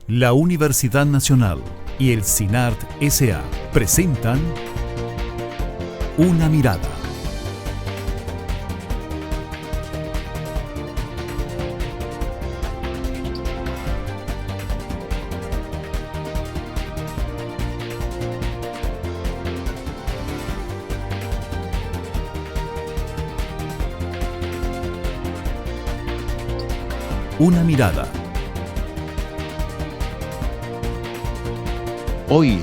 La Universidad Nacional y el CINART S.A. presentan Una Mirada. Una Mirada. Hoy,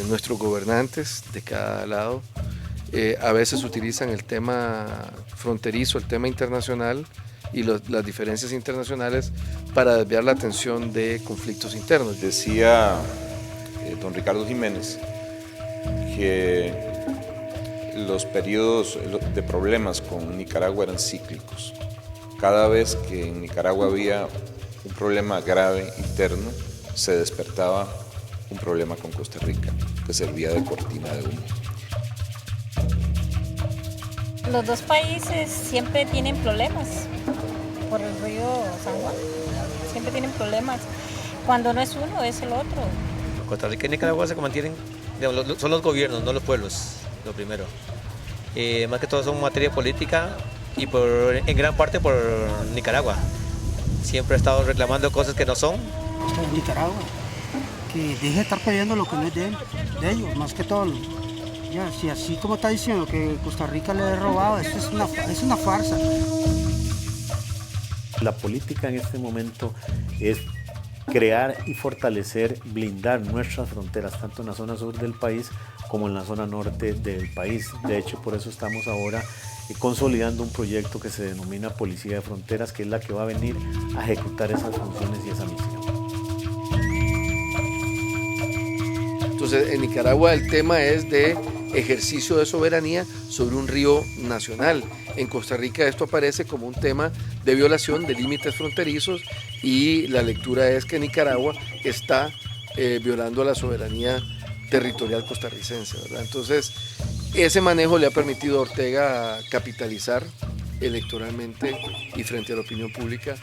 nuestros gobernantes de cada lado a veces utilizan el tema fronterizo, el tema internacional y las diferencias internacionales para desviar la atención de conflictos internos. Decía don Ricardo Jiménez que los periodos de problemas con Nicaragua eran cíclicos. Cada vez que en Nicaragua había un problema grave interno, se despertaba un problema con Costa Rica, que servía de cortina de humo. Los dos países siempre tienen problemas por el río San Juan, siempre tienen problemas. Cuando no es uno, es el otro. Costa Rica y Nicaragua se mantienen, son los gobiernos, no los pueblos, lo primero. Más que todo son materia política y en gran parte por Nicaragua. Siempre ha estado reclamando cosas que no son. Nicaragua, que deje de estar pidiendo lo que no es de ellos, más que todo. Ya, si así como está diciendo que Costa Rica le ha robado, esto es una farsa. La política en este momento es crear y fortalecer, blindar nuestras fronteras, tanto en la zona sur del país como en la zona norte del país. De hecho, por eso estamos ahora consolidando un proyecto que se denomina Policía de Fronteras, que es la que va a venir a ejecutar esas funciones y esa misión. Entonces, en Nicaragua el tema es de ejercicio de soberanía sobre un río nacional. En Costa Rica esto aparece como un tema de violación de límites fronterizos y la lectura es que Nicaragua está violando la soberanía territorial costarricense, ¿verdad? Entonces, ese manejo le ha permitido a Ortega capitalizar electoralmente y frente a la opinión pública.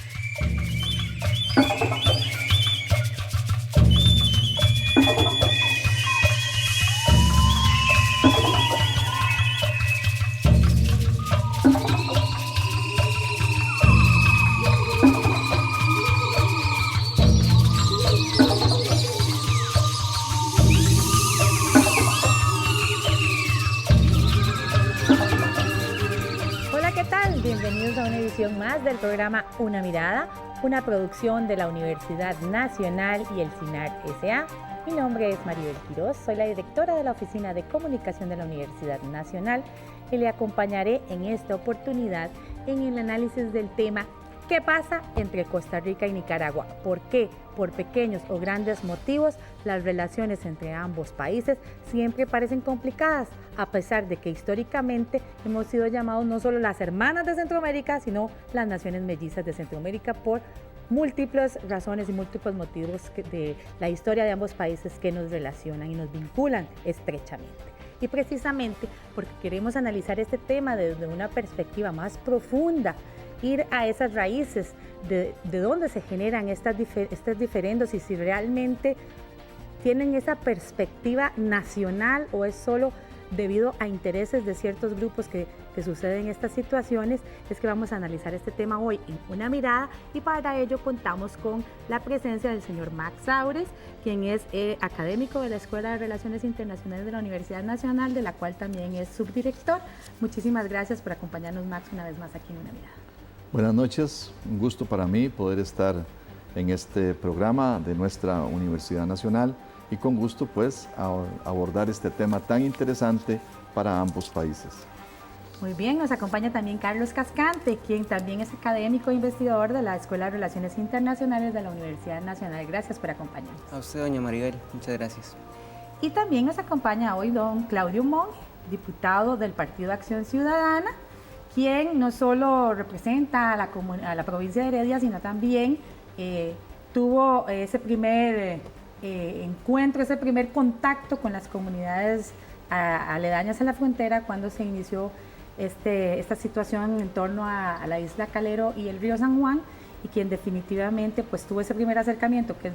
Bienvenidos a una edición más del programa Una Mirada, una producción de la Universidad Nacional y el CINART S.A. Mi nombre es Maribel Quiroz, soy la directora de la Oficina de Comunicación de la Universidad Nacional y le acompañaré en esta oportunidad en el análisis del tema ¿qué pasa entre Costa Rica y Nicaragua? ¿Por qué? Por pequeños o grandes motivos, las relaciones entre ambos países siempre parecen complicadas, a pesar de que históricamente hemos sido llamados no solo las hermanas de Centroamérica, sino las naciones mellizas de Centroamérica por múltiples razones y múltiples motivos de la historia de ambos países que nos relacionan y nos vinculan estrechamente. Y precisamente porque queremos analizar este tema desde una perspectiva más profunda, ir a esas raíces de dónde se generan estos diferendos y si realmente tienen esa perspectiva nacional o es solo debido a intereses de ciertos grupos que suceden estas situaciones, es que vamos a analizar este tema hoy en Una Mirada y para ello contamos con la presencia del señor Max Saures, quien es académico de la Escuela de Relaciones Internacionales de la Universidad Nacional, de la cual también es subdirector. Muchísimas gracias por acompañarnos, Max, una vez más aquí en Una Mirada. Buenas noches, un gusto para mí poder estar en este programa de nuestra Universidad Nacional y con gusto pues abordar este tema tan interesante para ambos países. Muy bien, nos acompaña también Carlos Cascante, quien también es académico e investigador de la Escuela de Relaciones Internacionales de la Universidad Nacional. Gracias por acompañarnos. A usted, doña Maribel, muchas gracias. Y también nos acompaña hoy don Claudio Monge, diputado del Partido Acción Ciudadana, quien no solo representa a la provincia de Heredia, sino también tuvo ese primer encuentro, ese primer contacto con las comunidades aledañas a la frontera cuando se inició esta situación en torno a la isla Calero y el río San Juan, y quien definitivamente pues tuvo ese primer acercamiento que es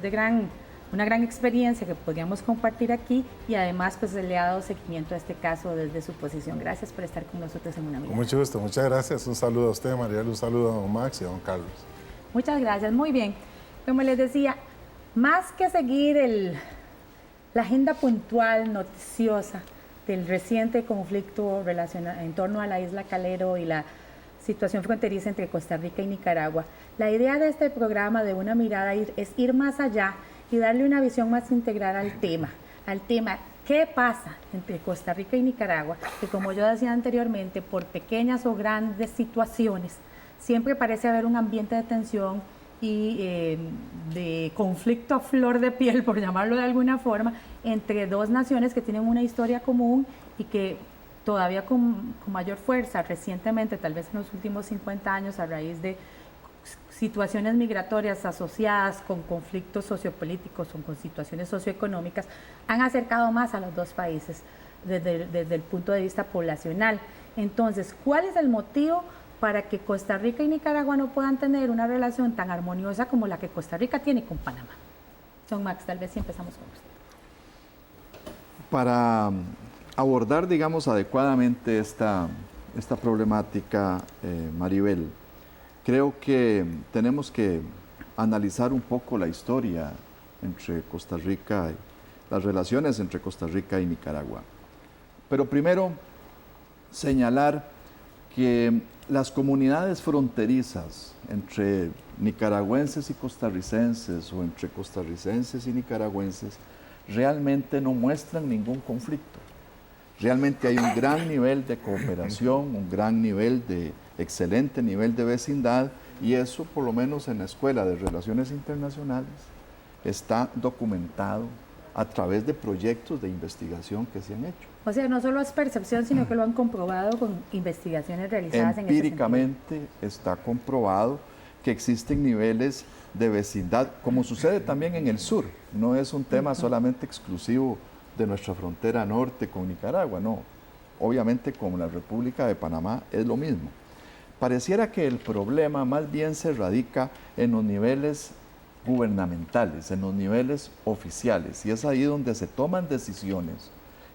una gran experiencia que podríamos compartir aquí, y además pues le ha dado seguimiento a este caso desde su posición. Gracias por estar con nosotros en Una Mirada. Con mucho gusto, muchas gracias. Un saludo a usted, Mariel, un saludo a don Max y a don Carlos. Muchas gracias, muy bien. Como les decía, más que seguir la agenda puntual, noticiosa del reciente conflicto en torno a la isla Calero y la situación fronteriza entre Costa Rica y Nicaragua, la idea de este programa de Una Mirada es ir más allá y darle una visión más integral al tema ¿qué pasa entre Costa Rica y Nicaragua? Que como yo decía anteriormente, por pequeñas o grandes situaciones, siempre parece haber un ambiente de tensión y de conflicto a flor de piel, por llamarlo de alguna forma, entre dos naciones que tienen una historia común y que todavía con mayor fuerza recientemente, tal vez en los últimos 50 años, a raíz de situaciones migratorias asociadas con conflictos sociopolíticos o con situaciones socioeconómicas, han acercado más a los dos países desde el punto de vista poblacional. Entonces, ¿cuál es el motivo para que Costa Rica y Nicaragua no puedan tener una relación tan armoniosa como la que Costa Rica tiene con Panamá? Don Max, tal vez sí empezamos con usted. Para abordar, digamos, adecuadamente esta problemática, Maribel, creo que tenemos que analizar un poco la historia entre Costa Rica, las relaciones entre Costa Rica y Nicaragua. Pero primero, señalar que las comunidades fronterizas entre nicaragüenses y costarricenses o entre costarricenses y nicaragüenses realmente no muestran ningún conflicto. Realmente hay un gran nivel de cooperación, un gran nivel de excelente nivel de vecindad, y eso por lo menos en la Escuela de Relaciones Internacionales está documentado a través de proyectos de investigación que se han hecho. O sea, no solo es percepción, sino que lo han comprobado con investigaciones realizadas en ese sentido. Empíricamente está comprobado que existen niveles de vecindad, como sucede también en el sur. No es un tema solamente exclusivo de nuestra frontera norte con Nicaragua, no. Obviamente con la República de Panamá es lo mismo. Pareciera que el problema más bien se radica en los niveles gubernamentales, en los niveles oficiales, y es ahí donde se toman decisiones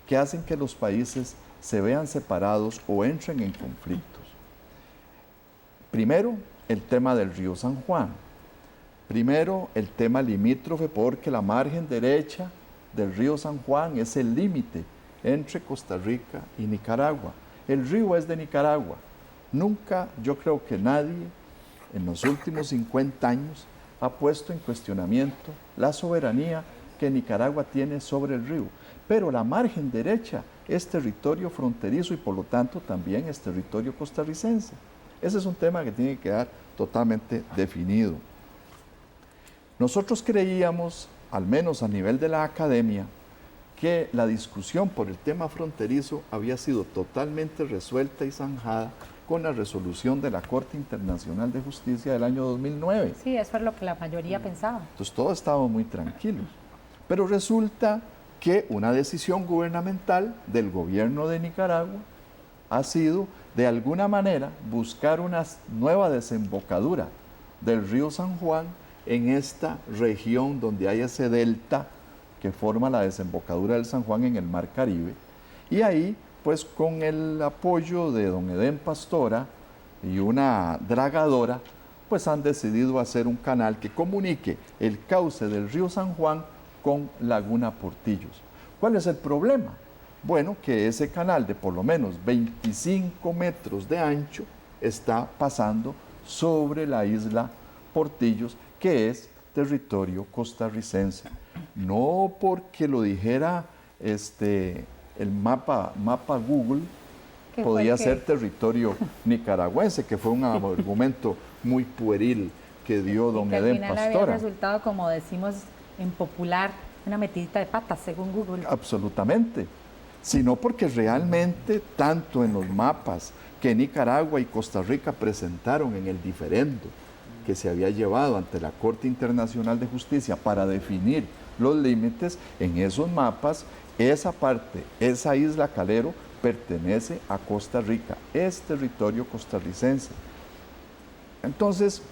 que hacen que los países se vean separados o entren en conflictos. Primero, el tema del río San Juan. Primero, el tema limítrofe, porque la margen derecha del río San Juan es el límite entre Costa Rica y Nicaragua. El río es de Nicaragua. Nunca, yo creo que nadie en los últimos 50 años ha puesto en cuestionamiento la soberanía que Nicaragua tiene sobre el río. Pero la margen derecha es territorio fronterizo y por lo tanto también es territorio costarricense. Ese es un tema que tiene que quedar totalmente definido. Nosotros creíamos, al menos a nivel de la academia, que la discusión por el tema fronterizo había sido totalmente resuelta y zanjada con la resolución de la Corte Internacional de Justicia del año 2009. Sí, eso es lo que la mayoría pensaba. Entonces todos estábamos muy tranquilos. Pero resulta que una decisión gubernamental del gobierno de Nicaragua ha sido, de alguna manera, buscar una nueva desembocadura del río San Juan en esta región donde hay ese delta que forma la desembocadura del San Juan en el Mar Caribe. Y ahí, pues con el apoyo de don Edén Pastora y una dragadora, pues han decidido hacer un canal que comunique el cauce del río San Juan con Laguna Portillos. ¿Cuál es el problema? Bueno, que ese canal de por lo menos 25 metros de ancho está pasando sobre la isla Portillos, que es territorio costarricense. No porque lo dijera el mapa Google, podía ser territorio nicaragüense, que fue un argumento muy pueril que dio don Edén Pastora. Al final había resultado, como decimos en popular, una metidita de patas, según Google. Absolutamente. Sino porque realmente, tanto en los mapas que Nicaragua y Costa Rica presentaron en el diferendo que se había llevado ante la Corte Internacional de Justicia para definir los límites, en esos mapas, esa parte, esa isla Calero, pertenece a Costa Rica, es territorio costarricense. Entonces,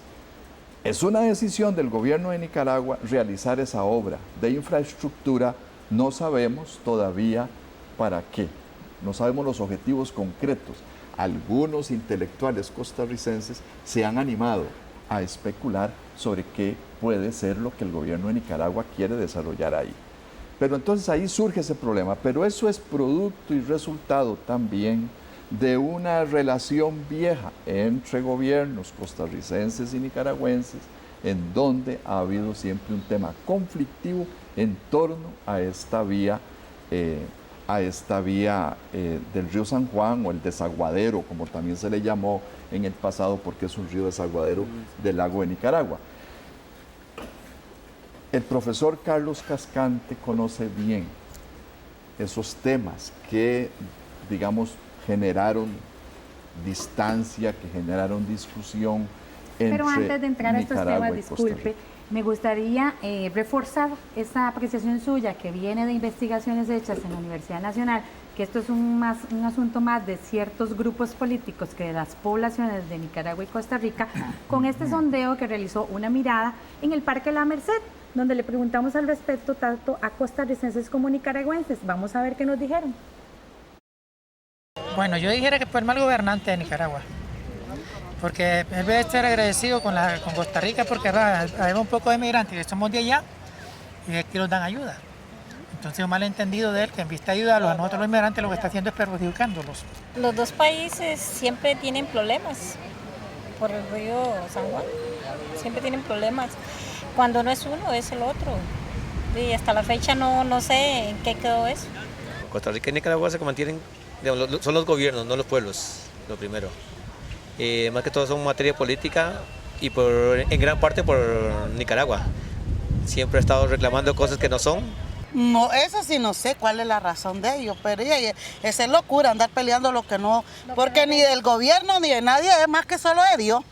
es una decisión del gobierno de Nicaragua realizar esa obra de infraestructura, no sabemos todavía para qué, no sabemos los objetivos concretos. Algunos intelectuales costarricenses se han animado a especular sobre qué puede ser lo que el gobierno de Nicaragua quiere desarrollar ahí. Pero entonces ahí surge ese problema, pero eso es producto y resultado también de una relación vieja entre gobiernos costarricenses y nicaragüenses, en donde ha habido siempre un tema conflictivo en torno a esta vía del río San Juan, o el desaguadero, como también se le llamó en el pasado, porque es un río desaguadero del lago de Nicaragua. El profesor Carlos Cascante conoce bien esos temas que, digamos, generaron distancia, que generaron discusión entre Pero antes de entrar a estos Nicaragua temas, disculpe, me gustaría reforzar esa apreciación suya que viene de investigaciones hechas en la Universidad Nacional, que esto es un asunto más de ciertos grupos políticos que de las poblaciones de Nicaragua y Costa Rica, con este sondeo que realizó Una Mirada en el Parque La Merced, donde le preguntamos al respecto tanto a costarricenses como nicaragüenses. Vamos a ver qué nos dijeron. Bueno, yo dijera que fue el mal gobernante de Nicaragua, porque él debe estar agradecido con Costa Rica, porque hay un poco de migrantes que somos de allá y es que nos dan ayuda. Entonces, un malentendido de él, que en vista de ayudarlos a nosotros los inmigrantes, lo que está haciendo es perjudicándolos. Los dos países siempre tienen problemas por el río San Juan, siempre tienen problemas. Cuando no es uno, es el otro. Y hasta la fecha no sé en qué quedó eso. Costa Rica y Nicaragua se mantienen, digamos, son los gobiernos, no los pueblos, lo primero. Más que todo son materia política y en gran parte por Nicaragua. Siempre ha estado reclamando cosas que no son. No, eso sí no sé cuál es la razón de ello, pero esa es locura, andar peleando lo que no, porque ni del gobierno ni de nadie, es más que solo de Dios.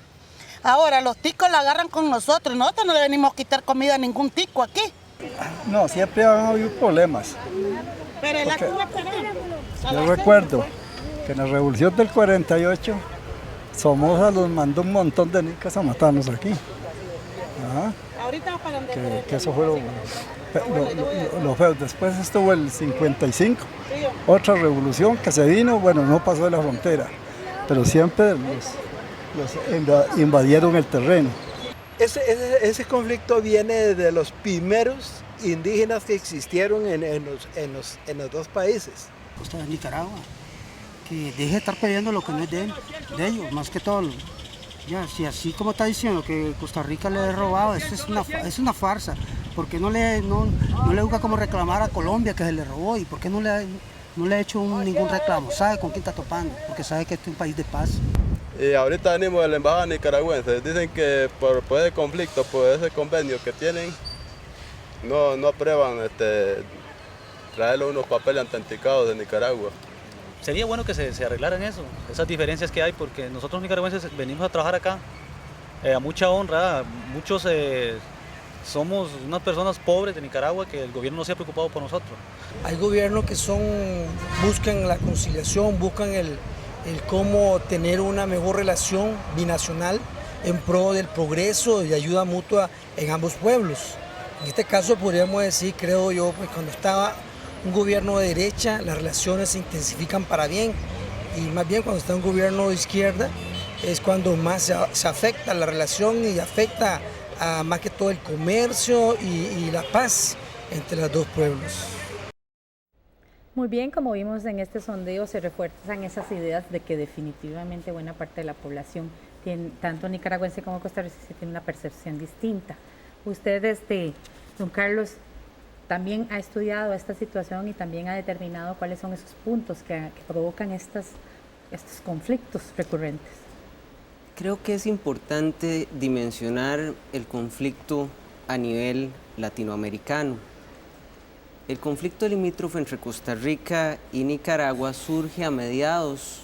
Ahora, los ticos la agarran con nosotros y nosotros no le venimos a quitar comida a ningún tico aquí. No, siempre han habido problemas. Pero en la Cuba, yo recuerdo que en la revolución del 48, Somoza los mandó un montón de nicas a matarnos aquí. Ahorita para que eso fue lo feo. Después estuvo el 55, otra revolución que se vino, bueno, no pasó de la frontera, pero siempre los invadieron el terreno. Ese conflicto viene de los primeros indígenas que existieron en los dos países. Usted es Nicaragua, que deje de estar peleando lo que no es de ellos, más que todo. Ya, si así como está diciendo que Costa Rica le ha robado, esto es una farsa. ¿Por qué no le busca como reclamar a Colombia que se le robó? ¿Y por qué no le ha hecho ningún reclamo? ¿Sabe con quién está topando? Porque sabe que este es un país de paz. Y ahorita venimos de la embajada nicaragüense. Dicen que por ese conflicto, por ese convenio que tienen, no aprueban traerle unos papeles autenticados de Nicaragua. Sería bueno que se arreglaran eso, esas diferencias que hay, porque nosotros nicaragüenses venimos a trabajar acá a mucha honra. Muchos somos unas personas pobres de Nicaragua que el gobierno no se ha preocupado por nosotros. Hay gobiernos que buscan la conciliación, buscan el cómo tener una mejor relación binacional en pro del progreso y ayuda mutua en ambos pueblos. En este caso podríamos decir, creo yo, pues cuando estaba un gobierno de derecha, las relaciones se intensifican para bien, y más bien cuando está un gobierno de izquierda es cuando más se afecta la relación y afecta a más que todo el comercio y la paz entre los dos pueblos. Muy bien, como vimos en este sondeo, se refuerzan esas ideas de que definitivamente buena parte de la población, tanto nicaragüense como costarricense, tiene una percepción distinta. Usted, don Carlos, también ha estudiado esta situación y también ha determinado cuáles son esos puntos que provocan estas estos conflictos recurrentes? Creo que es importante dimensionar el conflicto a nivel latinoamericano. El conflicto limítrofe entre Costa Rica y Nicaragua surge a mediados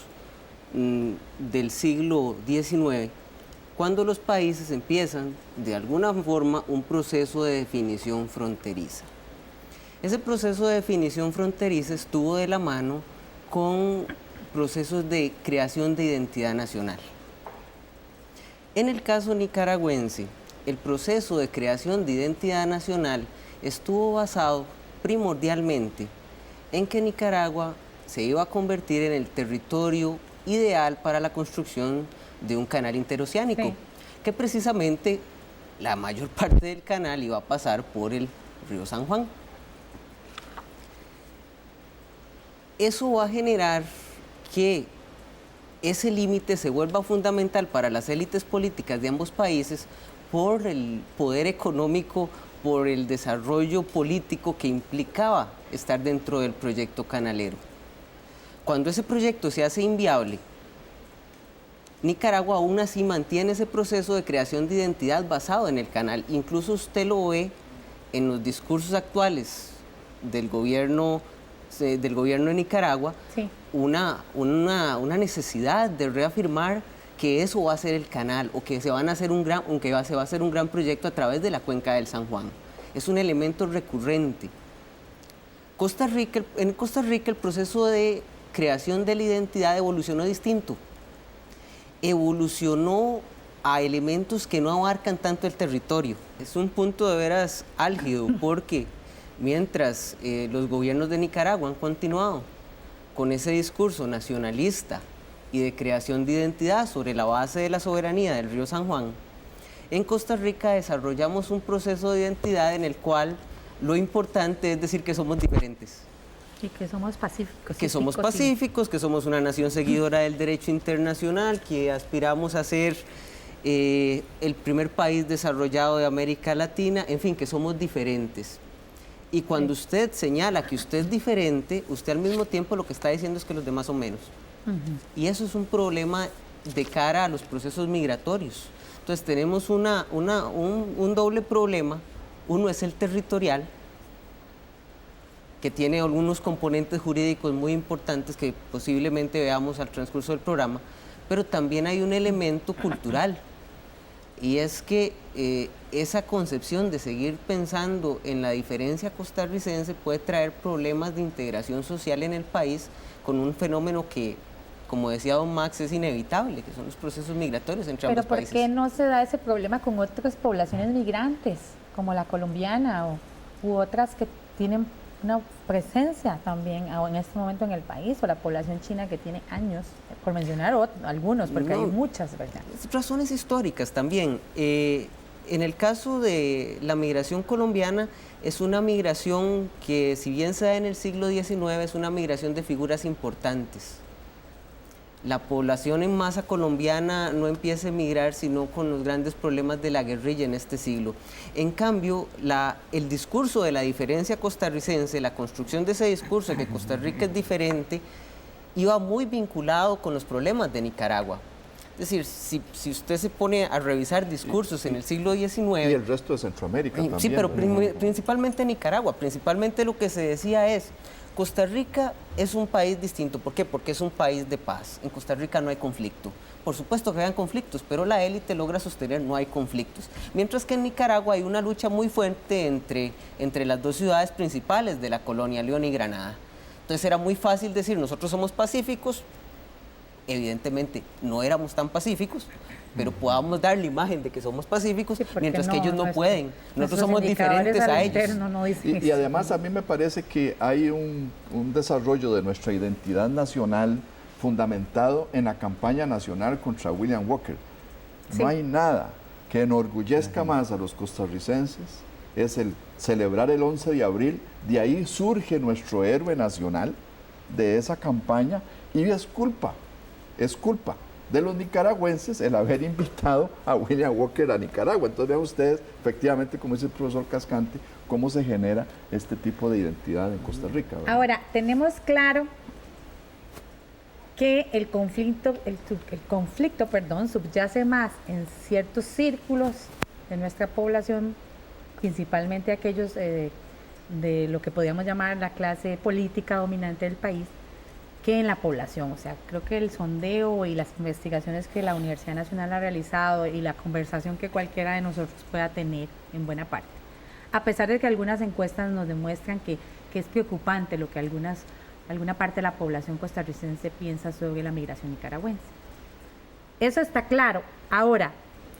del siglo XIX, cuando los países empiezan, de alguna forma, un proceso de definición fronteriza. Ese proceso de definición fronteriza estuvo de la mano con procesos de creación de identidad nacional. En el caso nicaragüense, el proceso de creación de identidad nacional estuvo basado primordialmente en que Nicaragua se iba a convertir en el territorio ideal para la construcción de un canal interoceánico, que precisamente la mayor parte del canal iba a pasar por el río San Juan. Eso va a generar que ese límite se vuelva fundamental para las élites políticas de ambos países por el poder económico, por el desarrollo político que implicaba estar dentro del proyecto canalero. Cuando ese proyecto se hace inviable, Nicaragua aún así mantiene ese proceso de creación de identidad basado en el canal. Incluso usted lo ve en los discursos actuales del gobierno de Nicaragua, sí, una necesidad de reafirmar que eso va a ser el canal, o que se va a hacer un gran proyecto a través de la cuenca del San Juan. Es un elemento recurrente. En Costa Rica el proceso de creación de la identidad evolucionó distinto. Evolucionó a elementos que no abarcan tanto el territorio. Es un punto de veras álgido, porque mientras los gobiernos de Nicaragua han continuado con ese discurso nacionalista y de creación de identidad sobre la base de la soberanía del río San Juan, en Costa Rica desarrollamos un proceso de identidad en el cual lo importante es decir que somos diferentes. Y que somos pacíficos. Que somos pacíficos, que somos una nación seguidora del derecho internacional, que aspiramos a ser el primer país desarrollado de América Latina, en fin, que somos diferentes. Y cuando usted señala que usted es diferente, usted al mismo tiempo lo que está diciendo es que los demás son menos. Y eso es un problema de cara a los procesos migratorios. Entonces tenemos un doble problema. Uno es el territorial, que tiene algunos componentes jurídicos muy importantes que posiblemente veamos al transcurso del programa, pero también hay un elemento cultural, y es que esa concepción de seguir pensando en la diferencia costarricense puede traer problemas de integración social en el país, con un fenómeno que, como decía don Max, es inevitable, que son los procesos migratorios entre ambos países. ¿Pero por qué no se da ese problema con otras poblaciones migrantes, como la colombiana u otras que tienen una presencia también en este momento en el país, o la población china que tiene años, por mencionar algunos, porque hay muchas, ¿verdad? Razones históricas también. En el caso de la migración colombiana, es una migración que, si bien se da en el siglo XIX, es una migración de figuras importantes. La población en masa colombiana no empieza a emigrar sino con los grandes problemas de la guerrilla en este siglo. En cambio, el discurso de la diferencia costarricense, la construcción de ese discurso de que Costa Rica es diferente, iba muy vinculado con los problemas de Nicaragua. Es decir, si usted se pone a revisar discursos en el siglo XIX... Y el resto de Centroamérica también. Sí, pero principalmente Nicaragua. Principalmente lo que se decía es: Costa Rica es un país distinto. ¿Por qué? Porque es un país de paz. En Costa Rica no hay conflicto. Por supuesto que hayan conflictos, pero la élite logra sostener no hay conflictos. Mientras que en Nicaragua hay una lucha muy fuerte entre las dos ciudades principales de la colonia, León y Granada. Entonces era muy fácil decir, nosotros somos pacíficos. Evidentemente no éramos tan pacíficos, pero podamos dar la imagen de que somos pacíficos, mientras que ellos no pueden. Nosotros somos diferentes a ellos. Y además a mí me parece que hay un desarrollo de nuestra identidad nacional fundamentado en la campaña nacional contra William Walker. No hay nada que enorgullezca más a los costarricenses, es el celebrar el 11 de abril, de ahí surge nuestro héroe nacional de esa campaña, y es culpa de los nicaragüenses el haber invitado a William Walker a Nicaragua. Entonces vean ustedes, efectivamente, como dice el profesor Cascante, cómo se genera este tipo de identidad en Costa Rica, ¿verdad? Ahora, tenemos claro que el conflicto subyace más en ciertos círculos de nuestra población, principalmente aquellos de lo que podríamos llamar la clase política dominante del país, que en la población. O sea, creo que el sondeo y las investigaciones que la Universidad Nacional ha realizado y la conversación que cualquiera de nosotros pueda tener en buena parte, a pesar de que algunas encuestas nos demuestran que es preocupante lo que alguna parte de la población costarricense piensa sobre la migración nicaragüense. Eso está claro. Ahora,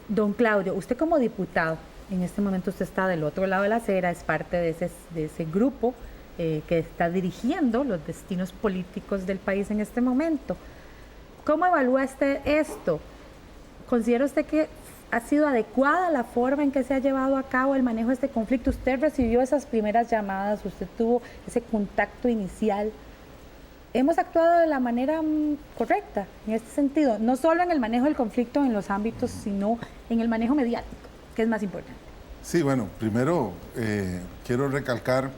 don Claudio, usted como diputado, en este momento usted está del otro lado de la acera, es parte de ese grupo que está dirigiendo los destinos políticos del país en este momento. ¿Cómo evalúa usted esto? ¿Considera usted que ha sido adecuada la forma en que se ha llevado a cabo el manejo de este conflicto? Usted recibió esas primeras llamadas, usted tuvo ese contacto inicial. ¿Hemos actuado de la manera correcta en este sentido? No solo en el manejo del conflicto en los ámbitos, sino en el manejo mediático, que es más importante. Sí, bueno, primero quiero recalcar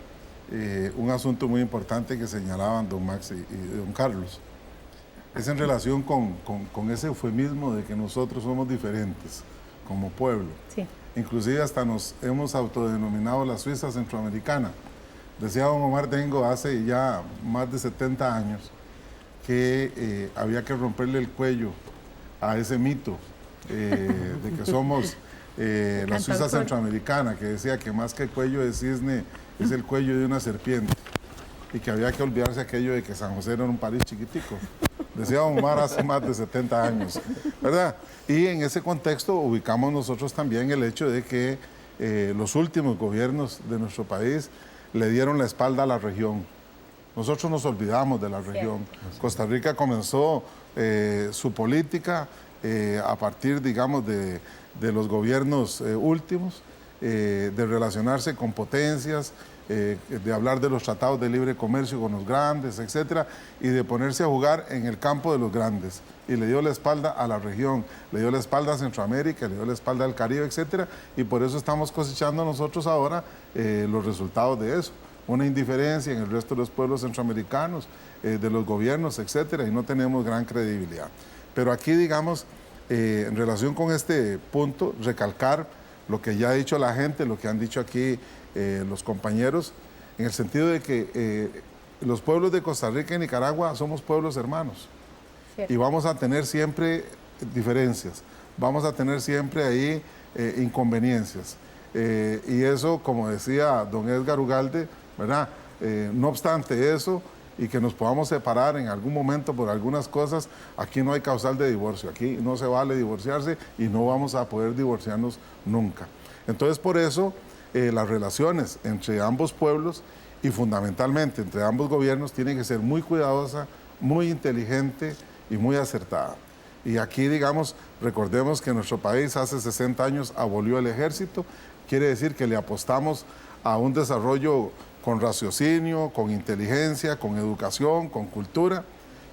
un asunto muy importante que señalaban don Max y don Carlos. Es en relación con ese eufemismo de que nosotros somos diferentes como pueblo. Sí. Inclusive hasta nos hemos autodenominado la Suiza centroamericana. Decía don Omar Dengo hace ya más de 70 años que había que romperle el cuello a ese mito de que somos la Suiza centroamericana, que decía que más que el cuello de cisne es el cuello de una serpiente y que había que olvidarse aquello de que San José era un país chiquitico. Decía don Omar hace más de 70 años, ¿verdad? Y en ese contexto ubicamos nosotros también el hecho de que los últimos gobiernos de nuestro país le dieron la espalda a la región. Nosotros nos olvidamos de la región. Costa Rica comenzó su política a partir, digamos, de los gobiernos últimos, de relacionarse con potencias, de hablar de los tratados de libre comercio con los grandes, etcétera, y de ponerse a jugar en el campo de los grandes. Y le dio la espalda a la región, le dio la espalda a Centroamérica, le dio la espalda al Caribe, etcétera, y por eso estamos cosechando nosotros ahora los resultados de eso. Una indiferencia en el resto de los pueblos centroamericanos, de los gobiernos, etcétera, y no tenemos gran credibilidad. Pero aquí, digamos, en relación con este punto, recalcar lo que ya ha dicho la gente, lo que han dicho aquí los compañeros, en el sentido de que los pueblos de Costa Rica y Nicaragua somos pueblos hermanos. Cierto. Y vamos a tener siempre diferencias, vamos a tener siempre ahí inconveniencias. Y eso, como decía don Edgar Ugalde, ¿verdad? No obstante eso, y que nos podamos separar en algún momento por algunas cosas, aquí no hay causal de divorcio, aquí no se vale divorciarse y no vamos a poder divorciarnos nunca. Entonces, por eso, las relaciones entre ambos pueblos y fundamentalmente entre ambos gobiernos tienen que ser muy cuidadosa, muy inteligente y muy acertada. Y aquí, digamos, recordemos que nuestro país hace 60 años abolió el ejército, quiere decir que le apostamos a un desarrollo con raciocinio, con inteligencia, con educación, con cultura,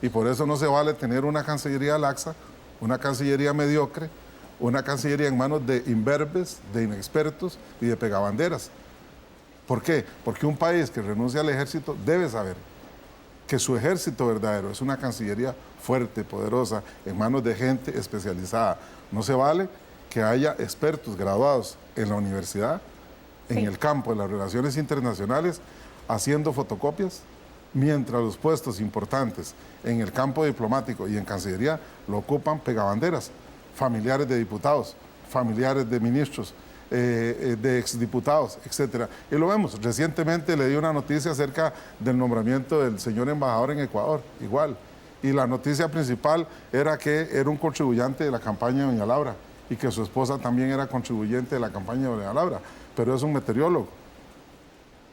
y por eso no se vale tener una cancillería laxa, una cancillería mediocre, una cancillería en manos de imberbes, de inexpertos y de pegabanderas. ¿Por qué? Porque un país que renuncia al ejército debe saber que su ejército verdadero es una cancillería fuerte, poderosa, en manos de gente especializada. No se vale que haya expertos graduados en la universidad, en el campo de las relaciones internacionales, haciendo fotocopias, mientras los puestos importantes en el campo diplomático y en Cancillería lo ocupan pegabanderas, familiares de diputados, familiares de ministros, de exdiputados, etc. Y lo vemos, recientemente le di una noticia acerca del nombramiento del señor embajador en Ecuador, igual. Y la noticia principal era que era un contribuyente de la campaña de doña Laura y que su esposa también era contribuyente de la campaña de doña Laura, pero es un meteorólogo,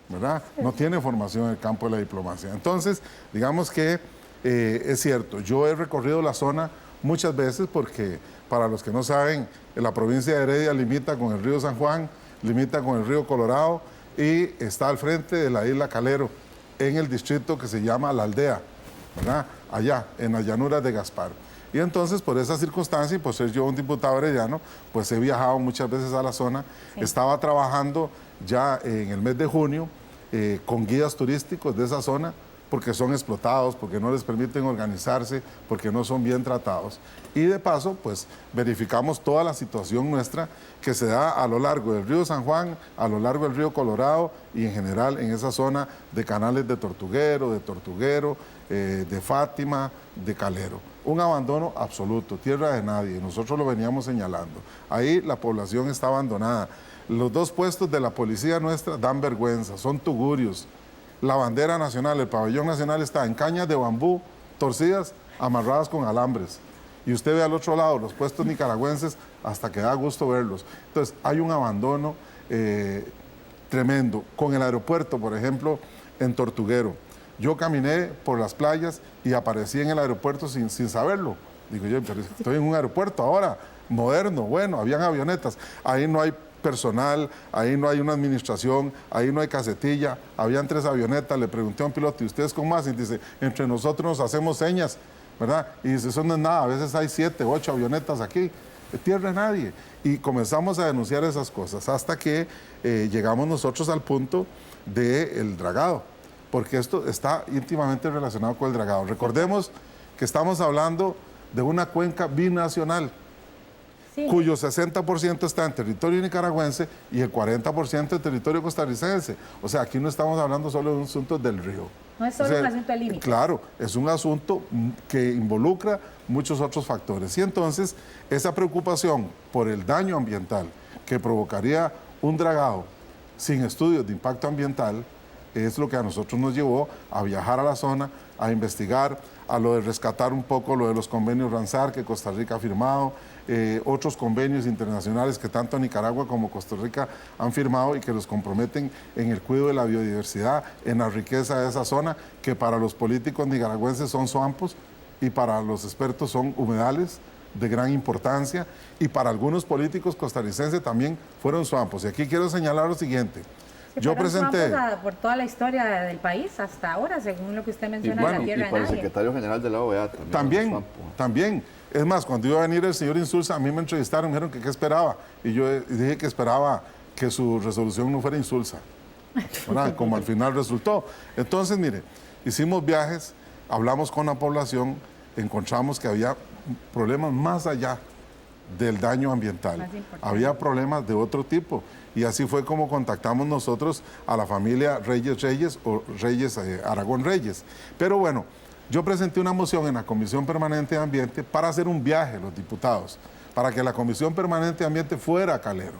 ¿verdad? No tiene formación en el campo de la diplomacia. Entonces, digamos que es cierto, yo he recorrido la zona muchas veces porque, para los que no saben, la provincia de Heredia limita con el río San Juan, limita con el río Colorado y está al frente de la isla Calero, en el distrito que se llama La Aldea, ¿verdad? Allá, en las llanuras de Gaspar. Y entonces, por esa circunstancia, y por ser yo un diputado herediano, pues he viajado muchas veces a la zona. Sí. Estaba trabajando ya en el mes de junio con guías turísticos de esa zona, porque son explotados, porque no les permiten organizarse, porque no son bien tratados. Y de paso, pues verificamos toda la situación nuestra que se da a lo largo del río San Juan, a lo largo del río Colorado y en general en esa zona de canales de Tortuguero, de Fátima, de Calero. Un abandono absoluto, tierra de nadie, nosotros lo veníamos señalando. Ahí la población está abandonada. Los 2 puestos de la policía nuestra dan vergüenza, son tugurios. La bandera nacional, el pabellón nacional está en cañas de bambú torcidas, amarradas con alambres. Y usted ve al otro lado los puestos nicaragüenses hasta que da gusto verlos. Entonces hay un abandono tremendo. Con el aeropuerto, por ejemplo, en Tortuguero. Yo caminé por las playas y aparecí en el aeropuerto sin saberlo. Digo yo, pero estoy en un aeropuerto ahora, moderno, bueno, habían avionetas. Ahí no hay personal, ahí no hay una administración, ahí no hay casetilla. Habían 3 avionetas, le pregunté a un piloto, ¿y ustedes con más? Y dice, entre nosotros nos hacemos señas, ¿verdad? Y dice, eso no es nada, a veces hay 7, 8 avionetas aquí. Tierra de nadie. Y comenzamos a denunciar esas cosas hasta que llegamos nosotros al punto del dragado, porque esto está íntimamente relacionado con el dragado. Recordemos que estamos hablando de una cuenca binacional, sí, cuyo 60% está en territorio nicaragüense y el 40% en territorio costarricense. O sea, aquí no estamos hablando solo de un asunto del río. No es solo un asunto de límites. Claro, es un asunto que involucra muchos otros factores. Y entonces, esa preocupación por el daño ambiental que provocaría un dragado sin estudios de impacto ambiental es lo que a nosotros nos llevó a viajar a la zona, a investigar, a lo de rescatar un poco lo de los convenios Ramsar que Costa Rica ha firmado, otros convenios internacionales que tanto Nicaragua como Costa Rica han firmado y que los comprometen en el cuidado de la biodiversidad, en la riqueza de esa zona, que para los políticos nicaragüenses son swampos y para los expertos son humedales de gran importancia, y para algunos políticos costarricenses también fueron swampos. Y aquí quiero señalar lo siguiente. Yo presenté... por toda la historia del país hasta ahora, según lo que usted menciona, y bueno, de la tierra y para de nadie. el secretario general de la OEA También. Es más, cuando iba a venir el señor Insulza, a mí me entrevistaron, me dijeron que qué esperaba. Y yo dije que esperaba que su resolución no fuera insulsa, ¿verdad? Como al final resultó. Entonces, mire, hicimos viajes, hablamos con la población, encontramos que había problemas más allá del daño ambiental. Había problemas de otro tipo. Y así fue como contactamos nosotros a la familia Reyes o Aragón Reyes. Pero bueno, yo presenté una moción en la Comisión Permanente de Ambiente para hacer un viaje, los diputados, para que la Comisión Permanente de Ambiente fuera a Calero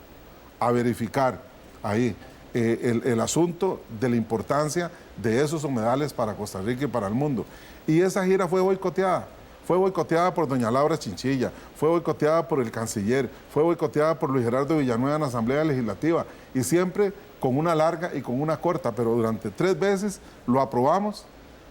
a verificar ahí el asunto de la importancia de esos humedales para Costa Rica y para el mundo. Y esa gira fue boicoteada. Fue boicoteada por doña Laura Chinchilla, fue boicoteada por el canciller, fue boicoteada por Luis Gerardo Villanueva en la Asamblea Legislativa, y siempre con una larga y con una corta, pero durante 3 veces lo aprobamos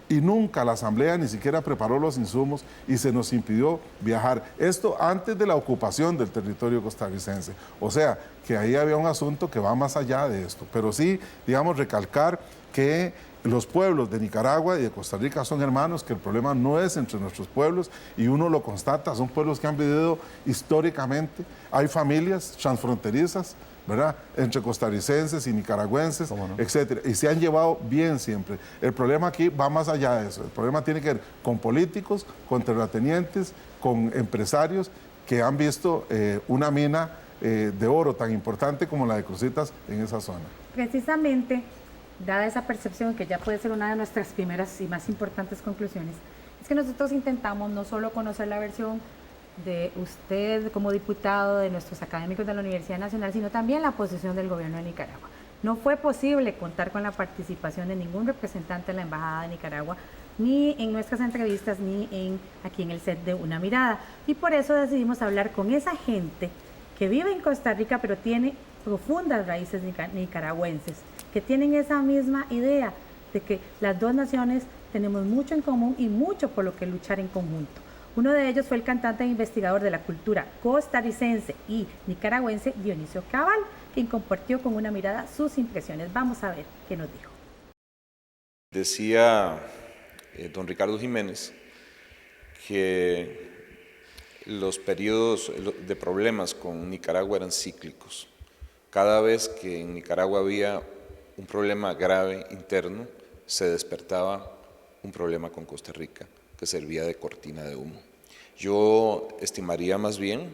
y nunca la Asamblea ni siquiera preparó los insumos y se nos impidió viajar. Esto antes de la ocupación del territorio costarricense. O sea, que ahí había un asunto que va más allá de esto. Pero sí, digamos, recalcar que los pueblos de Nicaragua y de Costa Rica son hermanos, que el problema no es entre nuestros pueblos y uno lo constata, son pueblos que han vivido históricamente, hay familias transfronterizas, ¿verdad?, entre costarricenses y nicaragüenses, etcétera, y se han llevado bien siempre. El problema aquí va más allá de eso, el problema tiene que ver con políticos, con terratenientes, con empresarios que han visto una mina de oro tan importante como la de Cruzitas en esa zona. Precisamente, dada esa percepción, que ya puede ser una de nuestras primeras y más importantes conclusiones, es que nosotros intentamos no solo conocer la versión de usted como diputado, de nuestros académicos de la Universidad Nacional, sino también la posición del gobierno de Nicaragua. No fue posible contar con la participación de ningún representante de la Embajada de Nicaragua, ni en nuestras entrevistas, ni aquí en el set de Una Mirada. Y por eso decidimos hablar con esa gente que vive en Costa Rica, pero tiene profundas raíces nicaragüenses, que tienen esa misma idea de que las dos naciones tenemos mucho en común y mucho por lo que luchar en conjunto. Uno de ellos fue el cantante e investigador de la cultura costarricense y nicaragüense, Dionisio Cabal, quien compartió con Una Mirada sus impresiones. Vamos a ver qué nos dijo. Decía don Ricardo Jiménez que los periodos de problemas con Nicaragua eran cíclicos. Cada vez que en Nicaragua había un problema grave interno, se despertaba un problema con Costa Rica que servía de cortina de humo. Yo estimaría más bien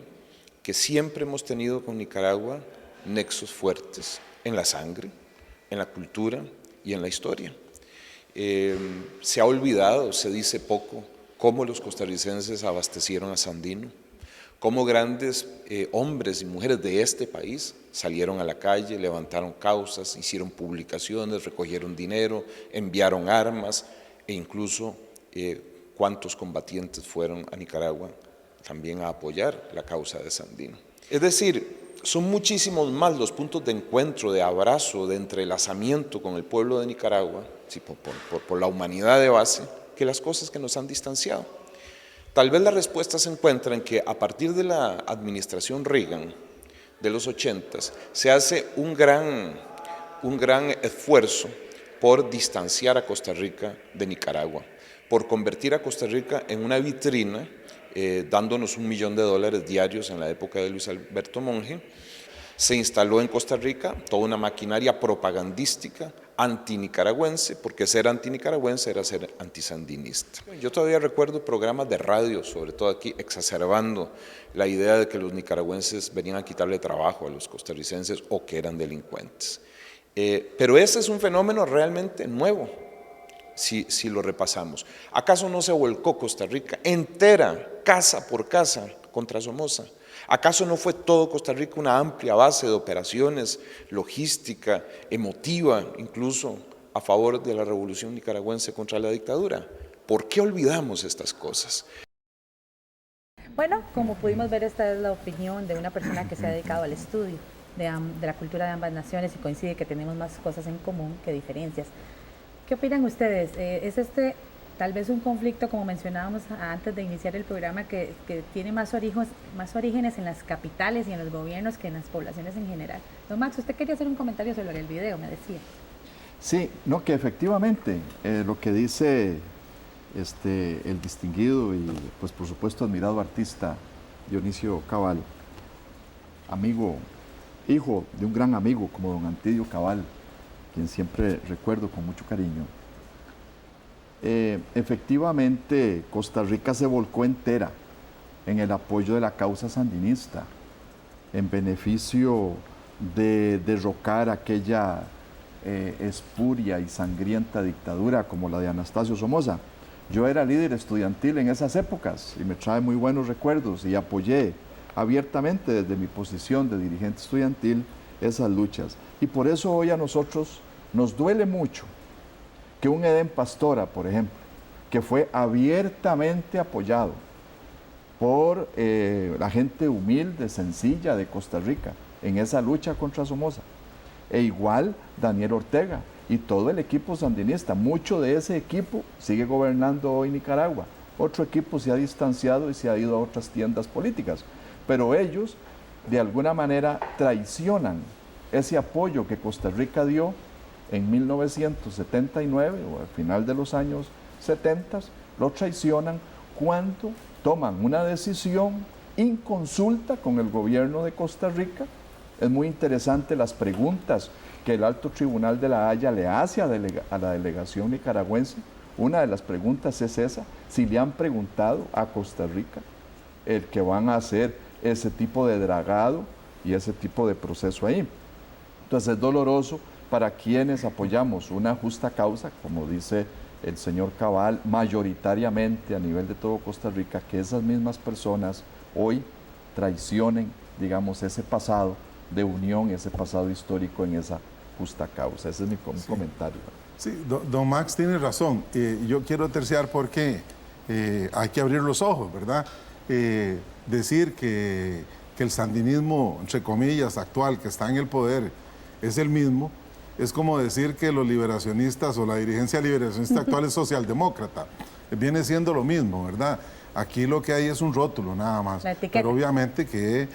que siempre hemos tenido con Nicaragua nexos fuertes en la sangre, en la cultura y en la historia. Se ha olvidado, se dice poco, cómo los costarricenses abastecieron a Sandino, cómo grandes hombres y mujeres de este país salieron a la calle, levantaron causas, hicieron publicaciones, recogieron dinero, enviaron armas e incluso cuántos combatientes fueron a Nicaragua también a apoyar la causa de Sandino. Es decir, son muchísimos más los puntos de encuentro, de abrazo, de entrelazamiento con el pueblo de Nicaragua, sí, por la humanidad de base, que las cosas que nos han distanciado. Tal vez la respuesta se encuentra en que a partir de la administración Reagan de los 80s se hace un gran esfuerzo por distanciar a Costa Rica de Nicaragua, por convertir a Costa Rica en una vitrina, dándonos $1 millón diarios en la época de Luis Alberto Monge. Se instaló en Costa Rica toda una maquinaria propagandística antinicaragüense, porque ser antinicaragüense era ser antisandinista. Yo todavía recuerdo programas de radio, sobre todo aquí, exacerbando la idea de que los nicaragüenses venían a quitarle trabajo a los costarricenses o que eran delincuentes. Pero ese es un fenómeno realmente nuevo, si lo repasamos. ¿Acaso no se volcó Costa Rica entera, casa por casa, contra Somoza? ¿Acaso no fue todo Costa Rica una amplia base de operaciones, logística, emotiva, incluso a favor de la revolución nicaragüense contra la dictadura? ¿Por qué olvidamos estas cosas? Bueno, como pudimos ver, esta es la opinión de una persona que se ha dedicado al estudio de la cultura de ambas naciones y coincide que tenemos más cosas en común que diferencias. ¿Qué opinan ustedes? ¿Es tal vez un conflicto, como mencionábamos antes de iniciar el programa, que tiene más orígenes en las capitales y en los gobiernos que en las poblaciones en general? Don Max, usted quería hacer un comentario sobre el video, me decía. Sí, no, que efectivamente lo que dice el distinguido y pues por supuesto admirado artista Dionisio Cabal, amigo, hijo de un gran amigo como don Antidio Cabal, quien siempre recuerdo con mucho cariño. Efectivamente, Costa Rica se volcó entera en el apoyo de la causa sandinista, en beneficio de derrocar aquella espuria y sangrienta dictadura como la de Anastasio Somoza. Yo era líder estudiantil en esas épocas y me trae muy buenos recuerdos y apoyé abiertamente desde mi posición de dirigente estudiantil esas luchas. Y por eso hoy a nosotros nos duele mucho que un Edén Pastora, por ejemplo, que fue abiertamente apoyado por la gente humilde, sencilla de Costa Rica en esa lucha contra Somoza, e igual Daniel Ortega y todo el equipo sandinista. Mucho de ese equipo sigue gobernando hoy Nicaragua. Otro equipo se ha distanciado y se ha ido a otras tiendas políticas, pero ellos de alguna manera traicionan ese apoyo que Costa Rica dio en 1979 o al final de los años 70, lo traicionan cuando toman una decisión inconsulta con el gobierno de Costa Rica. Es muy interesante las preguntas que el Alto Tribunal de La Haya le hace a la delegación nicaragüense. Una de las preguntas es esa, si le han preguntado a Costa Rica el que van a hacer ese tipo de dragado y ese tipo de proceso ahí. Entonces es doloroso para quienes apoyamos una justa causa, como dice el señor Cabal, mayoritariamente a nivel de todo Costa Rica, que esas mismas personas hoy traicionen, digamos, ese pasado de unión, ese pasado histórico en esa justa causa. Ese es mi comentario. Sí, don Max tiene razón. Yo quiero terciar porque hay que abrir los ojos, ¿verdad? Decir que el sandinismo, entre comillas, actual, que está en el poder, es el mismo, es como decir que los liberacionistas o la dirigencia liberacionista actual es socialdemócrata. Viene siendo lo mismo, ¿verdad? Aquí lo que hay es un rótulo nada más, pero obviamente que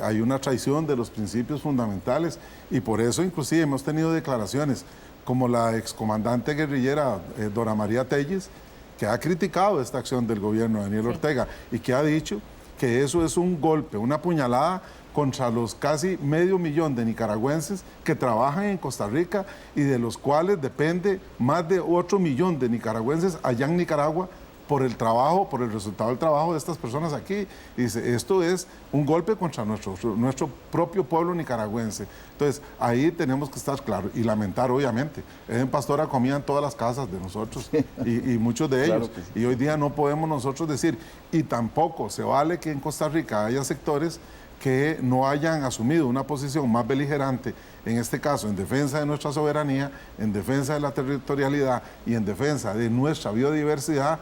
hay una traición de los principios fundamentales y por eso inclusive hemos tenido declaraciones como la excomandante guerrillera Dora María Telles, que ha criticado esta acción del gobierno de Daniel Ortega y que ha dicho que eso es un golpe, una puñalada contra los casi 500,000 de nicaragüenses que trabajan en Costa Rica y de los cuales depende más de 8 millones de nicaragüenses allá en Nicaragua por el trabajo, por el resultado del trabajo de estas personas aquí. Y dice, esto es un golpe contra nuestro propio pueblo nicaragüense. Entonces, ahí tenemos que estar claros y lamentar, obviamente. En Pastora comían todas las casas de nosotros y muchos de ellos. Claro que sí. Y hoy día no podemos nosotros decir, y tampoco se vale que en Costa Rica haya sectores que no hayan asumido una posición más beligerante, en este caso en defensa de nuestra soberanía, en defensa de la territorialidad y en defensa de nuestra biodiversidad,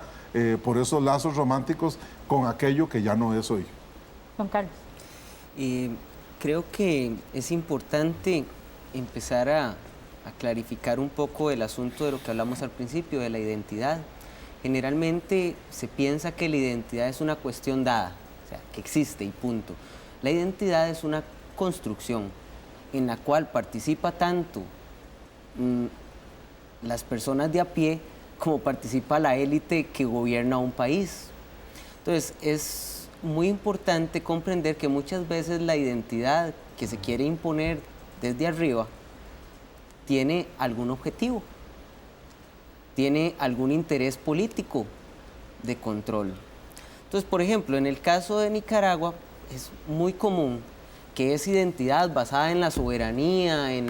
por esos lazos románticos con aquello que ya no es hoy. Don Carlos. Creo que es importante empezar a clarificar un poco el asunto de lo que hablamos al principio, de la identidad. Generalmente se piensa que la identidad es una cuestión dada, o sea, que existe y punto. La identidad es una construcción en la cual participa tanto las personas de a pie como participa la élite que gobierna un país. Entonces, es muy importante comprender que muchas veces la identidad que se quiere imponer desde arriba tiene algún objetivo, tiene algún interés político de control. Entonces, por ejemplo, en el caso de Nicaragua, es muy común que esa identidad basada en la soberanía, en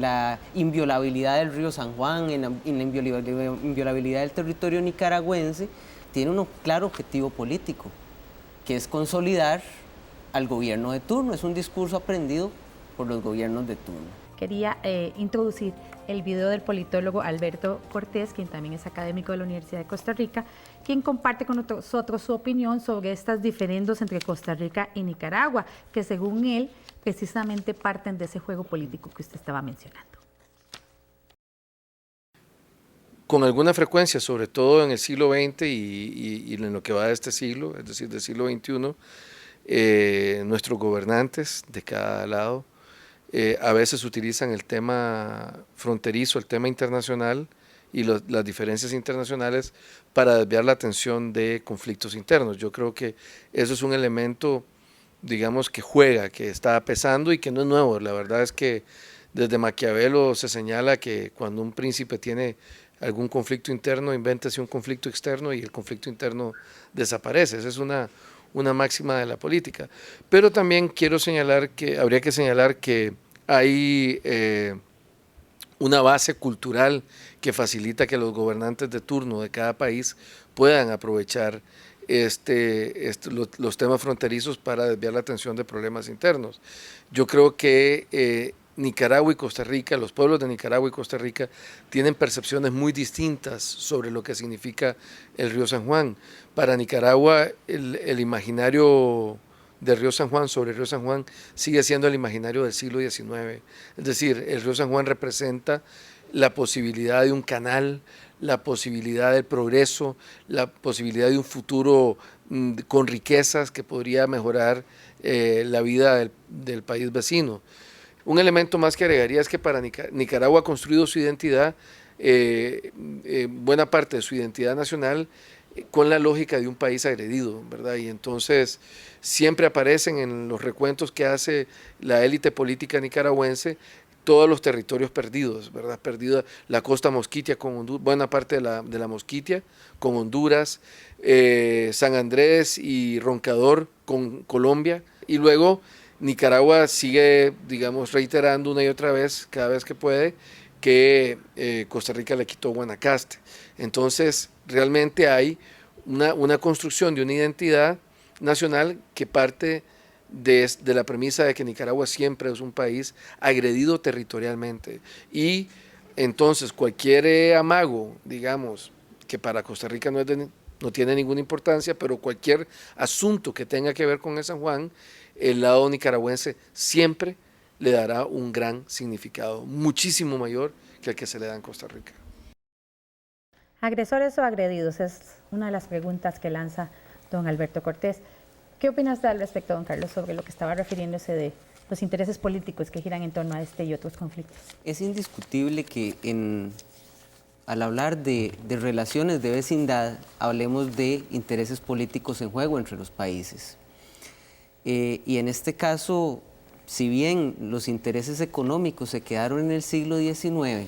la inviolabilidad del río San Juan, en la inviolabilidad del territorio nicaragüense, tiene un claro objetivo político, que es consolidar al gobierno de turno. Es un discurso aprendido por los gobiernos de turno. Quería introducir el video del politólogo Alberto Cortés, quien también es académico de la Universidad de Costa Rica, quien comparte con nosotros su opinión sobre estas diferendas entre Costa Rica y Nicaragua, que según él precisamente parten de ese juego político que usted estaba mencionando. Con alguna frecuencia, sobre todo en el siglo XX y en lo que va de este siglo, es decir, del siglo XXI, nuestros gobernantes de cada lado a veces utilizan el tema fronterizo, el tema internacional y las diferencias internacionales para desviar la atención de conflictos internos. Yo creo que eso es un elemento, digamos, que juega, que está pesando y que no es nuevo. La verdad es que desde Maquiavelo se señala que cuando un príncipe tiene algún conflicto interno, invéntese un conflicto externo y el conflicto interno desaparece. Esa es una máxima de la política. Pero también quiero señalar que habría que señalar que hay una base cultural que facilita que los gobernantes de turno de cada país puedan aprovechar los temas fronterizos para desviar la atención de problemas internos. Yo creo que Nicaragua y Costa Rica, los pueblos de Nicaragua y Costa Rica tienen percepciones muy distintas sobre lo que significa el río San Juan. Para Nicaragua el imaginario del río San Juan, sobre el río San Juan, sigue siendo el imaginario del siglo XIX. Es decir, el río San Juan representa la posibilidad de un canal, la posibilidad del progreso, la posibilidad de un futuro con riquezas que podría mejorar la vida del país vecino. Un elemento más que agregaría es que para Nicaragua ha construido su identidad, buena parte de su identidad nacional, con la lógica de un país agredido, ¿verdad? Y entonces siempre aparecen en los recuentos que hace la élite política nicaragüense todos los territorios perdidos, ¿verdad? Perdida la costa mosquitia con Honduras, buena parte de la mosquitia con Honduras, San Andrés y Roncador con Colombia, y luego Nicaragua sigue, digamos, reiterando una y otra vez, cada vez que puede, que Costa Rica le quitó Guanacaste. Entonces, realmente hay una construcción de una identidad nacional que parte de la premisa de que Nicaragua siempre es un país agredido territorialmente. Y entonces, cualquier amago, digamos, que para Costa Rica no tiene ninguna importancia, pero cualquier asunto que tenga que ver con el San Juan, el lado nicaragüense siempre le dará un gran significado, muchísimo mayor que el que se le da en Costa Rica. ¿Agresores o agredidos? Es una de las preguntas que lanza don Alberto Cortés. ¿Qué opinas al respecto, don Carlos, sobre lo que estaba refiriéndose de los intereses políticos que giran en torno a este y otros conflictos? Es indiscutible que al hablar de relaciones de vecindad, hablemos de intereses políticos en juego entre los países. Y en este caso, si bien los intereses económicos se quedaron en el siglo XIX,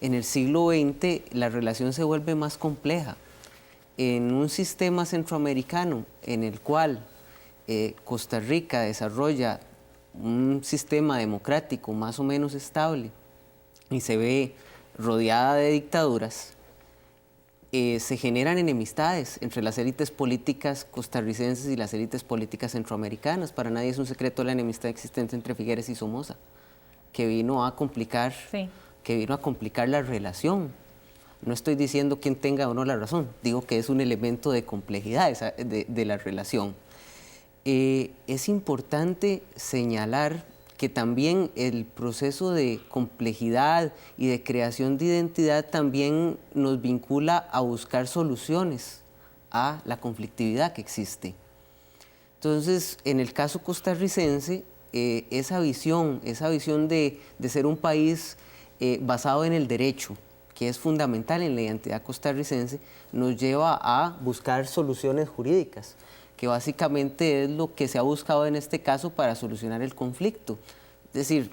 en el siglo XX la relación se vuelve más compleja. En un sistema centroamericano en el cual Costa Rica desarrolla un sistema democrático más o menos estable y se ve rodeada de dictaduras, se generan enemistades entre las élites políticas costarricenses y las élites políticas centroamericanas. Para nadie es un secreto la enemistad existente entre Figueres y Somoza, que vino a complicar, la relación. No estoy diciendo quién tenga o no la razón, digo que es un elemento de complejidad de la relación. Es importante señalar que también el proceso de complejidad y de creación de identidad también nos vincula a buscar soluciones a la conflictividad que existe. Entonces, en el caso costarricense, esa visión de ser un país basado en el derecho, que es fundamental en la identidad costarricense, nos lleva a buscar soluciones jurídicas, que básicamente es lo que se ha buscado en este caso para solucionar el conflicto. Es decir,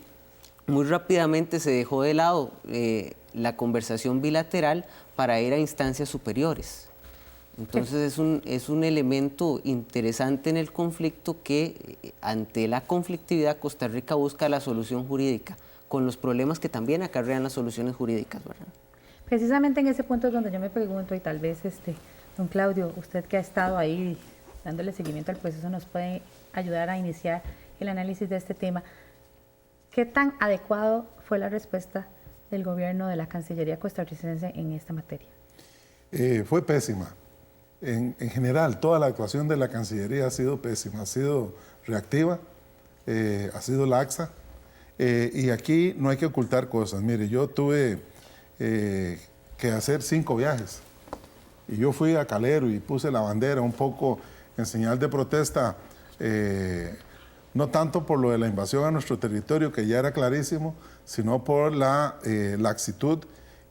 muy rápidamente se dejó de lado la conversación bilateral para ir a instancias superiores. Entonces es un elemento interesante en el conflicto que ante la conflictividad Costa Rica busca la solución jurídica, con los problemas que también acarrean las soluciones jurídicas, ¿verdad? Precisamente en ese punto es donde yo me pregunto, y tal vez don Claudio, usted que ha estado ahí dándole seguimiento al proceso, nos puede ayudar a iniciar el análisis de este tema. ¿Qué tan adecuado fue la respuesta del gobierno de la Cancillería costarricense en esta materia? Fue pésima. En general, toda la actuación de la Cancillería ha sido pésima, ha sido reactiva, ha sido laxa, y aquí no hay que ocultar cosas. Mire, yo tuve que hacer 5 viajes, y yo fui a Calero y puse la bandera un poco en señal de protesta, no tanto por lo de la invasión a nuestro territorio, que ya era clarísimo, sino por la laxitud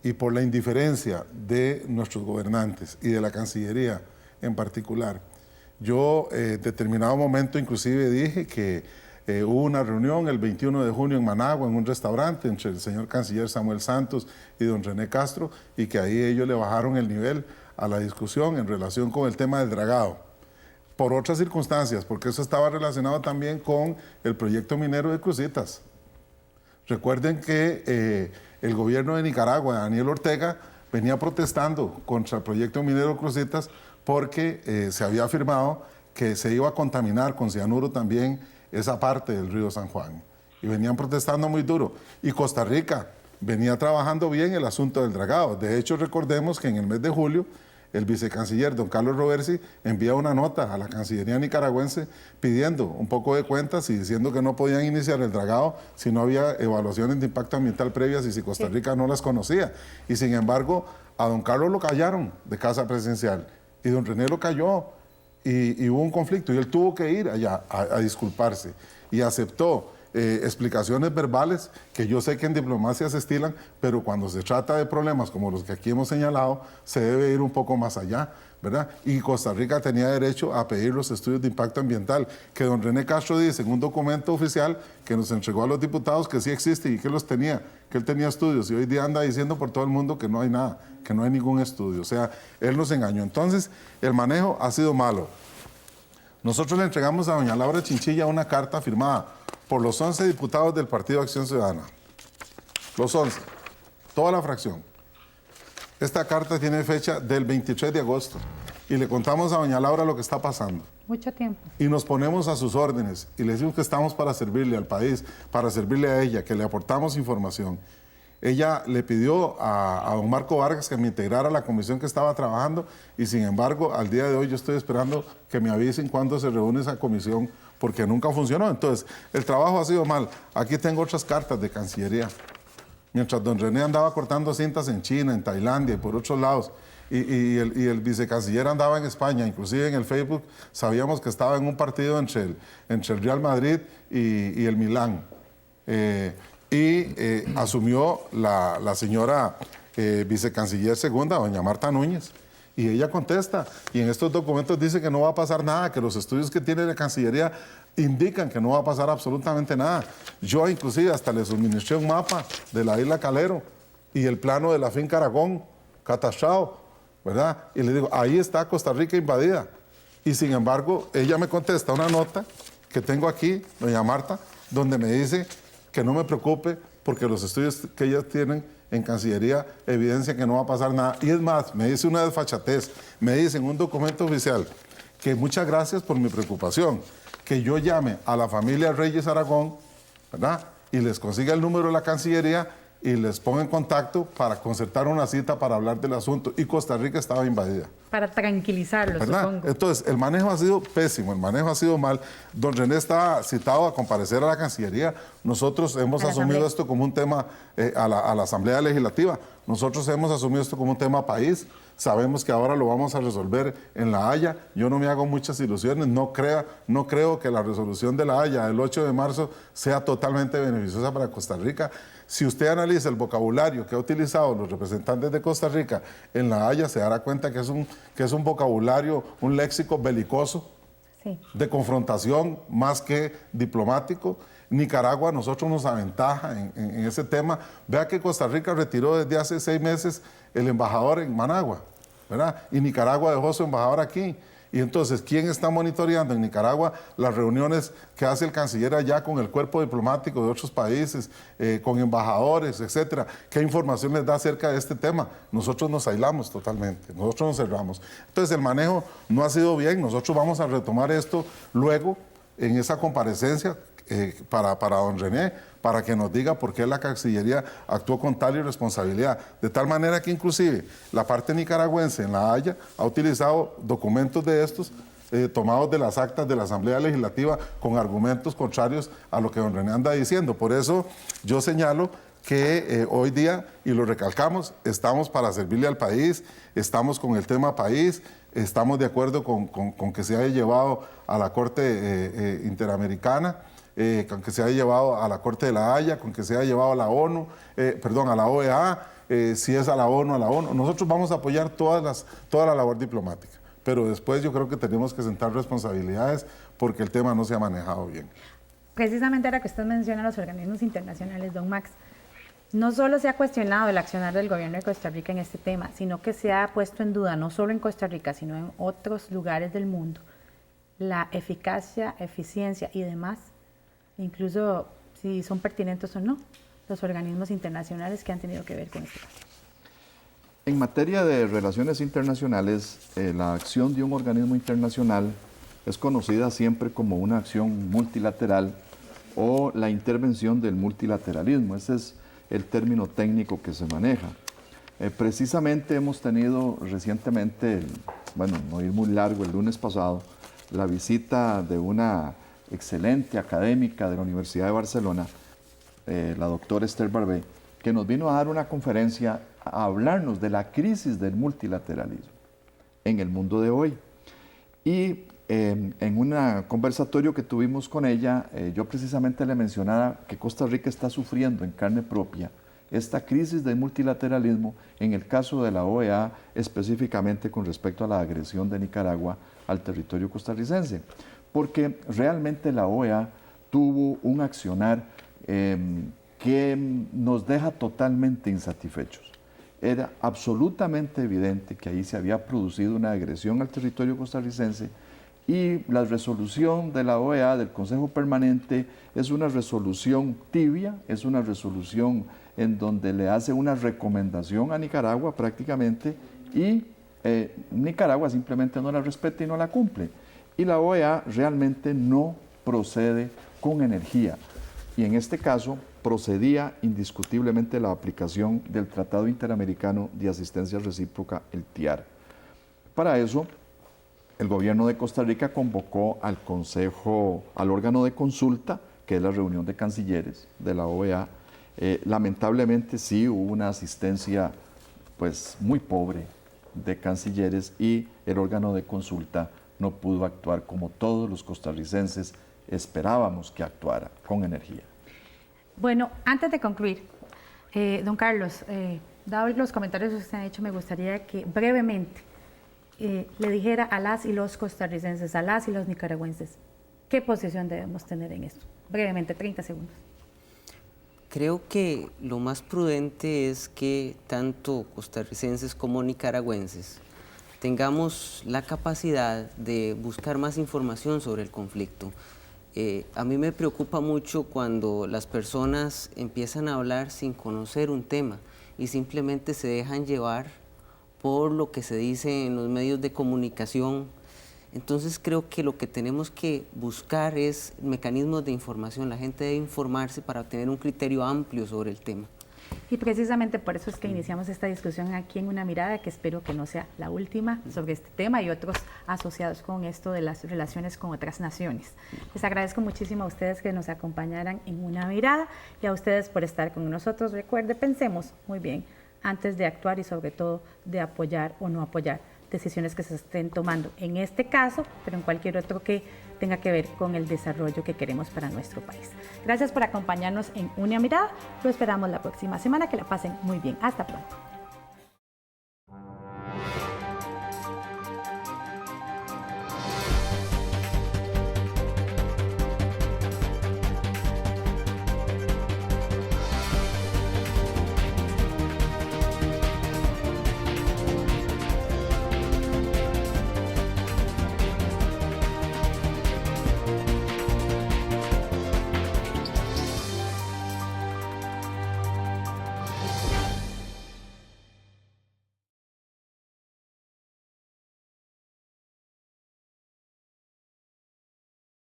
y por la indiferencia de nuestros gobernantes y de la Cancillería en particular. Yo en determinado momento inclusive dije que hubo una reunión el 21 de junio en Managua, en un restaurante, entre el señor canciller Samuel Santos y don René Castro, y que ahí ellos le bajaron el nivel a la discusión en relación con el tema del dragado. Por otras circunstancias, porque eso estaba relacionado también con el proyecto minero de Cruzitas. Recuerden que el gobierno de Nicaragua, Daniel Ortega, venía protestando contra el proyecto minero Cruzitas porque se había afirmado que se iba a contaminar con cianuro también esa parte del río San Juan. Y venían protestando muy duro. Y Costa Rica venía trabajando bien el asunto del dragado. De hecho, recordemos que en el mes de julio, el vicecanciller don Carlos Roversi envía una nota a la Cancillería nicaragüense pidiendo un poco de cuentas y diciendo que no podían iniciar el dragado si no había evaluaciones de impacto ambiental previas y si Costa Rica no las conocía. Y sin embargo, a don Carlos lo callaron de casa presidencial y don René lo cayó y hubo un conflicto y él tuvo que ir allá a disculparse y aceptó explicaciones verbales que yo sé que en diplomacia se estilan, pero cuando se trata de problemas como los que aquí hemos señalado, se debe ir un poco más allá, ¿verdad? Y Costa Rica tenía derecho a pedir los estudios de impacto ambiental, que don René Castro dice en un documento oficial que nos entregó a los diputados que sí existe y que los tenía, que él tenía estudios, y hoy día anda diciendo por todo el mundo que no hay nada, que no hay ningún estudio. O sea, él nos engañó. Entonces, el manejo ha sido malo. Nosotros le entregamos a doña Laura Chinchilla una carta firmada por los 11 diputados del Partido Acción Ciudadana. Los 11, toda la fracción. Esta carta tiene fecha del 23 de agosto y le contamos a doña Laura lo que está pasando. Mucho tiempo. Y nos ponemos a sus órdenes y le decimos que estamos para servirle al país, para servirle a ella, que le aportamos información. Ella le pidió a don Marco Vargas que me integrara a la comisión que estaba trabajando y sin embargo al día de hoy yo estoy esperando que me avisen cuándo se reúne esa comisión porque nunca funcionó. Entonces el trabajo ha sido mal. Aquí tengo otras cartas de Cancillería. Mientras don René andaba cortando cintas en China, en Tailandia y por otros lados y el vicecanciller andaba en España, inclusive en el Facebook sabíamos que estaba en un partido entre el Real Madrid y el Milán. Asumió la señora vicecanciller segunda, doña Marta Núñez, Y ella contesta, y en estos documentos dice que no va a pasar nada, que los estudios que tiene la Cancillería indican que no va a pasar absolutamente nada. Yo inclusive hasta le suministré un mapa de la isla Calero y el plano de la finca Aragón, catastrado, ¿verdad? Y le digo, ahí está Costa Rica invadida. Y sin embargo, ella me contesta una nota que tengo aquí, doña Marta, donde me dice que no me preocupe porque los estudios que ellas tienen en Cancillería evidencian que no va a pasar nada. Y es más, me dice una desfachatez, me dice en un documento oficial que muchas gracias por mi preocupación, que yo llame a la familia Reyes Aragón, ¿verdad? Y les consiga el número de la Cancillería y les ponga en contacto para concertar una cita para hablar del asunto. Y Costa Rica estaba invadida. Para tranquilizarlos, ¿verdad? supongo. Entonces, el manejo ha sido pésimo, el manejo ha sido mal. Don René está citado a comparecer a la Cancillería. Nosotros hemos asumido esto como un tema a la Asamblea Legislativa. Nosotros hemos asumido esto como un tema país. Sabemos que ahora lo vamos a resolver en La Haya. Yo no me hago muchas ilusiones. No creo que la resolución de La Haya del 8 de marzo sea totalmente beneficiosa para Costa Rica. Si usted analiza el vocabulario que ha utilizado los representantes de Costa Rica en La Haya, se dará cuenta que es un vocabulario, un léxico belicoso, sí, de confrontación más que diplomático. Nicaragua, nosotros nos aventaja en ese tema. Vea que Costa Rica retiró desde hace 6 meses el embajador en Managua, ¿verdad? Y Nicaragua dejó su embajador aquí. Y entonces, ¿quién está monitoreando en Nicaragua las reuniones que hace el canciller allá con el cuerpo diplomático de otros países, con embajadores, etcétera? ¿Qué información les da acerca de este tema? Don nos aislamos totalmente, nosotros nos cerramos. Entonces, el manejo no ha sido bien. Nosotros vamos a retomar esto luego en esa comparecencia para don René, para que nos diga por qué la Cancillería actuó con tal irresponsabilidad. De tal manera que inclusive la parte nicaragüense en La Haya ha utilizado documentos de estos tomados de las actas de la Asamblea Legislativa con argumentos contrarios a lo que don René anda diciendo. Por eso yo señalo que hoy día, y lo recalcamos, estamos para servirle al país, estamos con el tema país, estamos de acuerdo con que se haya llevado a la Corte Interamericana, con que se haya llevado a la Corte de La Haya, con que se haya llevado a la ONU, a la OEA, si es a la ONU, Nosotros vamos a apoyar toda la labor diplomática, pero después yo creo que tenemos que sentar responsabilidades porque el tema no se ha manejado bien. Precisamente ahora que usted menciona los organismos internacionales, don Max, no solo se ha cuestionado el accionar del gobierno de Costa Rica en este tema, sino que se ha puesto en duda, no solo en Costa Rica, sino en otros lugares del mundo, la eficacia, eficiencia y demás, incluso si son pertinentes o no, los organismos internacionales que han tenido que ver con este caso. En materia de relaciones internacionales, la acción de un organismo internacional es conocida siempre como una acción multilateral o la intervención del multilateralismo. Ese es el término técnico que se maneja. Precisamente hemos tenido recientemente, no ir muy largo, el lunes pasado, la visita de una excelente académica de la Universidad de Barcelona, la doctora Esther Barbé, que nos vino a dar una conferencia a hablarnos de la crisis del multilateralismo en el mundo de hoy. Y en un conversatorio que tuvimos con ella, yo precisamente le mencionaba que Costa Rica está sufriendo en carne propia esta crisis del multilateralismo en el caso de la OEA, específicamente con respecto a la agresión de Nicaragua al territorio costarricense. Porque realmente la OEA tuvo un accionar que nos deja totalmente insatisfechos. Era absolutamente evidente que ahí se había producido una agresión al territorio costarricense y la resolución de la OEA, del Consejo Permanente, es una resolución tibia, es una resolución en donde le hace una recomendación a Nicaragua prácticamente y Nicaragua simplemente no la respeta y no la cumple. Y la OEA realmente no procede con energía. Y en este caso procedía indiscutiblemente la aplicación del Tratado Interamericano de Asistencia Recíproca, el TIAR. Para eso, el gobierno de Costa Rica convocó al Consejo, al órgano de consulta, que es la reunión de cancilleres de la OEA. Lamentablemente sí hubo una asistencia pues muy pobre de cancilleres y el órgano de consulta no pudo actuar como todos los costarricenses esperábamos que actuara, con energía. Bueno, antes de concluir, don Carlos, dado los comentarios que usted ha hecho, me gustaría que brevemente le dijera a las y los costarricenses, a las y los nicaragüenses, ¿qué posición debemos tener en esto? Brevemente, 30 segundos. Creo que lo más prudente es que tanto costarricenses como nicaragüenses tengamos la capacidad de buscar más información sobre el conflicto. A mí me preocupa mucho cuando las personas empiezan a hablar sin conocer un tema y simplemente se dejan llevar por lo que se dice en los medios de comunicación. Entonces creo que lo que tenemos que buscar es mecanismos de información. La gente debe informarse para tener un criterio amplio sobre el tema. Y precisamente por eso es que iniciamos esta discusión aquí en Una Mirada, que espero que no sea la última sobre este tema y otros asociados con esto de las relaciones con otras naciones. Les agradezco muchísimo a ustedes que nos acompañaran en Una Mirada y a ustedes por estar con nosotros. Recuerde, pensemos muy bien antes de actuar y sobre todo de apoyar o no apoyar decisiones que se estén tomando en este caso, pero en cualquier otro que tenga que ver con el desarrollo que queremos para nuestro país. Gracias por acompañarnos en Una Mirada. Lo esperamos la próxima semana. Que la pasen muy bien. Hasta pronto.